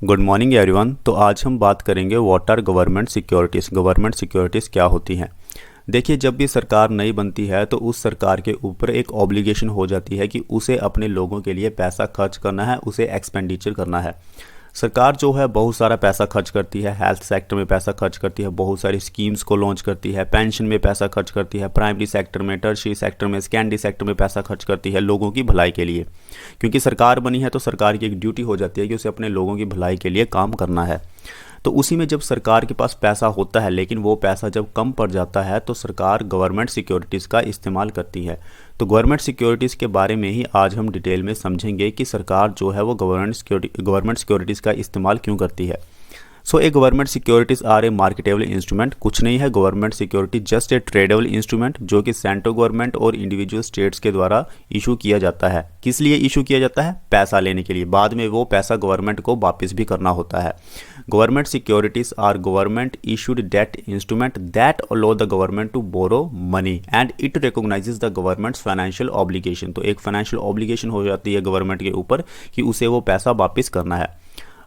Good morning everyone. तो आज हम बात करेंगे what are government securities. Government securities क्या होती हैं। देखिए, जब भी सरकार नई बनती है तो उस सरकार के ऊपर एक ऑब्लिगेशन हो जाती है कि उसे अपने लोगों के लिए पैसा खर्च करना है, उसे एक्सपेंडिचर करना है। सरकार जो है बहुत सारा पैसा खर्च करती है, हेल्थ सेक्टर में पैसा खर्च करती है, बहुत सारी स्कीम्स को लॉन्च करती है, पेंशन में पैसा खर्च करती है, प्राइमरी सेक्टर में, टर्शियरी सेक्टर में, सेकेंडरी सेक्टर में पैसा खर्च करती है लोगों की भलाई के लिए। क्योंकि सरकार बनी है तो सरकार की एक ड्यूटी हो जाती है कि उसे अपने लोगों की भलाई के लिए काम करना है। तो उसी में जब सरकार के पास पैसा होता है लेकिन वो पैसा जब कम पड़ जाता है तो सरकार गवर्नमेंट सिक्योरिटीज़ का इस्तेमाल करती है। तो गवर्नमेंट सिक्योरिटीज़ के बारे में ही आज हम डिटेल में समझेंगे कि सरकार जो है वो गवर्नमेंट सिक्योरिटीज़ का इस्तेमाल क्यों करती है। So a government securities are a marketable instrument. कुछ नहीं है government security, just a tradable instrument जो कि सेंट्रल गवर्नमेंट और इंडिविजुअल स्टेट्स के द्वारा इशू किया जाता है। किस लिए इशू किया जाता है? पैसा लेने के लिए। बाद में वो पैसा गवर्नमेंट को वापस भी करना होता है। Government securities are government issued debt instrument that allow the government to borrow money and it recognises the government's financial obligation. तो एक फाइनेंशियल ऑब्लिगेशन हो जाती है गवर्नमेंट के ऊपर कि उसे वो पैसा वापस करना है।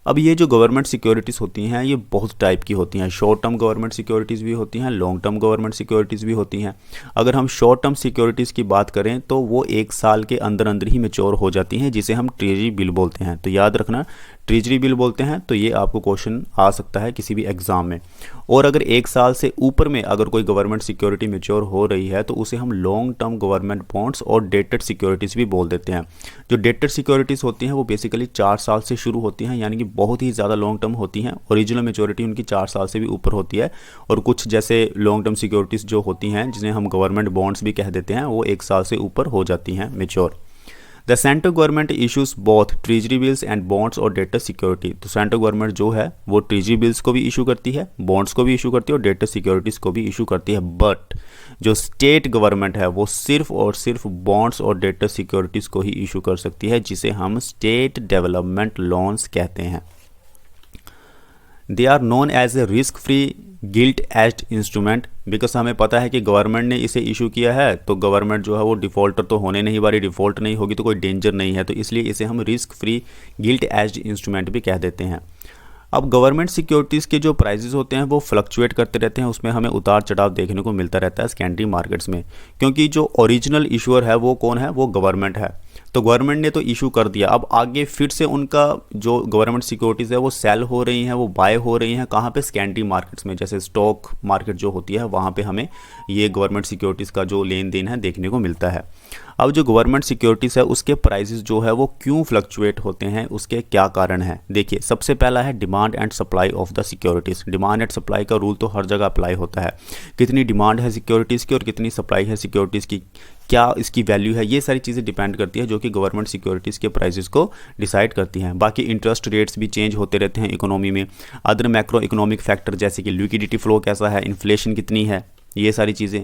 अब ये जो गवर्नमेंट सिक्योरिटीज़ होती हैं ये बहुत टाइप की होती हैं। शॉर्ट टर्म गवर्नमेंट सिक्योरिटीज़ भी होती हैं, लॉन्ग टर्म गवर्नमेंट सिक्योरिटीज़ भी होती हैं। अगर हम शॉर्ट टर्म सिक्योरिटीज़ की बात करें तो वो एक साल के अंदर अंदर ही मैच्योर हो जाती हैं, जिसे हम ट्रेजरी बिल बोलते हैं। तो याद रखना, ट्रेजरी बिल बोलते हैं। तो ये आपको क्वेश्चन आ सकता है किसी भी एग्जाम में। और अगर एक साल से ऊपर में अगर कोई गवर्नमेंट सिक्योरिटी मैच्योर हो रही है तो उसे हम लॉन्ग टर्म गवर्नमेंट बॉन्ड्स और डेटेड सिक्योरिटीज़ भी बोल देते हैं। जो डेटेड सिक्योरिटीज़ होती हैं वो बेसिकली 4 साल से शुरू होती हैं, यानी कि बहुत ही ज़्यादा लॉन्ग टर्म होती हैं। ओरिजिनल मैच्योरिटी उनकी 4 साल से भी ऊपर होती है। और कुछ जैसे लॉन्ग टर्म सिक्योरिटीज़ जो होती हैं जिन्हें हम गवर्नमेंट बॉन्ड्स भी कह देते हैं, वो 1 साल से ऊपर हो जाती हैं mature. The central government issues both treasury bills and bonds और डेटेड सिक्योरिटी। तो सेंट्रल गवर्नमेंट जो है वो ट्रेजरी बिल्स को भी इशू करती है, बॉन्ड्स को भी इशू करती है और डेटेड सिक्योरिटीज़ को भी इशू करती है। बट जो स्टेट गवर्नमेंट है वो सिर्फ और सिर्फ बॉन्ड्स और डेटेड सिक्योरिटीज़ को ही इशू कर सकती है, जिसे हम स्टेट डेवलपमेंट लोन्स कहते हैं। They are known as a risk free gilt edged instrument. Because हमें पता है कि गवर्नमेंट ने इसे इशू किया है तो गवर्नमेंट जो है वो डिफ़ॉल्टर तो होने नहीं वाली, डिफ़ॉल्ट नहीं होगी तो कोई डेंजर नहीं है, तो इसलिए इसे हम risk free gilt edged instrument भी कह देते हैं। अब गवर्नमेंट सिक्योरिटीज़ के जो प्राइजेस होते हैं वो फ्लक्चुएट करते रहते हैं, उसमें हमें उतार चढ़ाव देखने को मिलता रहता है सेकेंडरी मार्केट्स में। क्योंकि जो ओरिजिनल इशूअर है वो कौन है? वो गवर्नमेंट है। तो गवर्नमेंट ने तो इशू कर दिया, अब आगे फिर से उनका जो गवर्नमेंट सिक्योरिटीज़ है वो सेल हो रही हैं, वो बाय हो रही हैं। कहाँ पे? सेकेंडरी मार्केट्स में, जैसे स्टॉक मार्केट जो होती है वहाँ पे हमें ये गवर्नमेंट सिक्योरिटीज़ का जो लेन देन है देखने को मिलता है। अब जो गवर्नमेंट सिक्योरिटीज़ है उसके प्राइसेस जो है वो क्यों फ्लक्चुएट होते हैं, उसके क्या कारण हैं? देखिए, सबसे पहला है demand and supply of the securities. Demand and supply का रूल तो हर जगह अप्लाई होता है। कितनी डिमांड है सिक्योरिटीज़ की और कितनी सप्लाई है सिक्योरिटीज़ की, क्या इसकी वैल्यू है, ये सारी चीज़ें डिपेंड करती है जो कि गवर्नमेंट सिक्योरिटीज़ के प्राइसेस को डिसाइड करती हैं। बाकी इंटरेस्ट रेट्स भी चेंज होते रहते हैं इकोनॉमी में। अदर मैक्रो इकोनॉमिक फैक्टर जैसे कि लिक्विडिटी फ्लो कैसा है, इन्फ्लेशन कितनी है, ये सारी चीज़ें।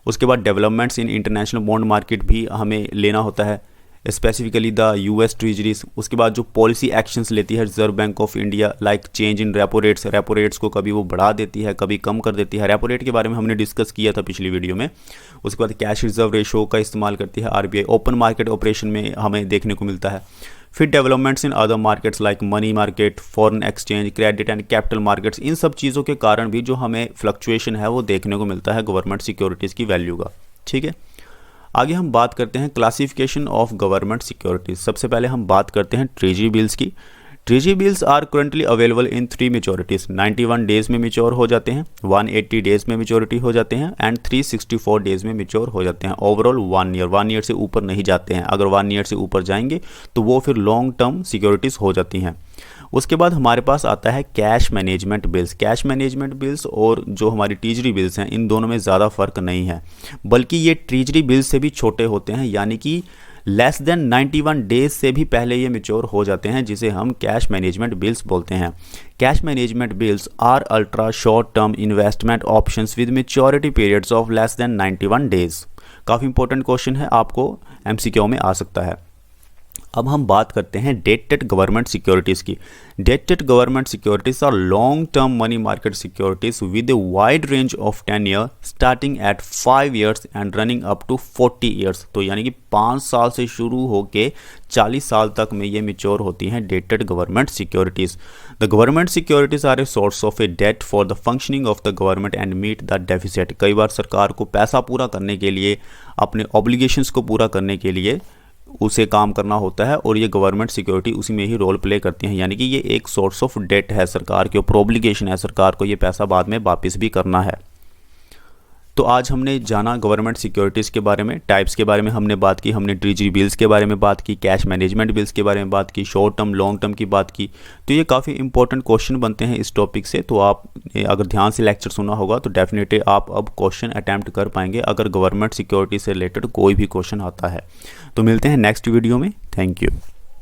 उसके बाद developments in international bond market भी हमें लेना होता है, स्पेसिफिकली द यूएस ट्रेजरीज। उसके बाद जो पॉलिसी एक्शंस लेती है reserve bank of India, like change in repo rates को कभी वो बढ़ा देती है कभी कम कर देती है। रेपो रेट के बारे में हमने डिस्कस किया था पिछली वीडियो में। उसके बाद कैश रिजर्व रेशो का इस्तेमाल करती है आरबीआई। ओपन मार्केट ऑपरेशन में हमें देखने को मिलता है। फिर developments in other markets like money market, foreign exchange, credit and capital markets, इन सब चीज़ों के कारण भी जो हमें फ्लक्चुएशन है वो देखने को मिलता है गवर्नमेंट सिक्योरिटीज़ की वैल्यू का। ठीक है, आगे हम बात करते हैं क्लासिफिकेशन ऑफ गवर्नमेंट सिक्योरिटीज़। सबसे पहले हम बात करते हैं ट्रेजरी बिल्स की। Treasury bills are currently available in 3 maturities. 91 days में मैच्योर हो जाते हैं, 180 डेज़ में मैच्योरिटी हो जाते हैं एंड 364 डेज़ में मैच्योर हो जाते हैं। ओवरऑल 1 ईयर से ऊपर नहीं जाते हैं। अगर 1 ईयर से ऊपर जाएंगे तो वो फिर लॉन्ग टर्म सिक्योरिटीज़ हो जाती हैं। उसके बाद हमारे पास आता है cash management bills. Cash management bills और जो हमारी ट्रेजरी बिल्स हैं इन दोनों में ज़्यादा फ़र्क नहीं है, बल्कि ये ट्रेजरी बिल्स से भी छोटे होते हैं, यानी कि लेस देन 91 डेज से भी पहले ये मैच्योर हो जाते हैं, जिसे हम कैश मैनेजमेंट बिल्स बोलते हैं। Cash management bills are ultra short term investment options with maturity periods of less than 91 days. काफ़ी इंपॉर्टेंट क्वेश्चन है, आपको एमसीक्यू में आ सकता है। अब हम बात करते हैं डेटेड गवर्नमेंट सिक्योरिटीज़ की। Dated government securities are long term money market securities with a wide range of 10 year starting at 5 years and running up to 40 years. तो यानी कि 5 साल से शुरू होके 40 साल तक में ये मेच्योर होती हैं dated government securities. The government securities are a source of a debt for the functioning of the government and meet the deficit. कई बार सरकार को पैसा पूरा करने के लिए, अपने ऑब्लिगेशंस को पूरा करने के लिए उसे काम करना होता है, और ये गवर्नमेंट सिक्योरिटी उसी में ही रोल प्ले करती हैं। यानी कि ये एक सोर्स ऑफ डेट है सरकार के ऊपर, ऑब्लिगेशन है सरकार को ये पैसा बाद में वापस भी करना है। तो आज हमने जाना गवर्नमेंट सिक्योरिटीज़ के बारे में, टाइप्स के बारे में हमने बात की, हमने ट्रेजरी बिल्स के बारे में बात की, कैश मैनेजमेंट बिल्स के बारे में बात की, शॉर्ट टर्म लॉन्ग टर्म की बात की। तो ये काफ़ी इंपॉर्टेंट क्वेश्चन बनते हैं इस टॉपिक से। तो आप अगर ध्यान से लेक्चर सुना होगा तो डेफिनेटली आप अब क्वेश्चन अटैम्प्ट कर पाएंगे अगर गवर्नमेंट सिक्योरिटी से रिलेटेड कोई भी क्वेश्चन आता है। तो मिलते हैं नेक्स्ट वीडियो में। Thank you.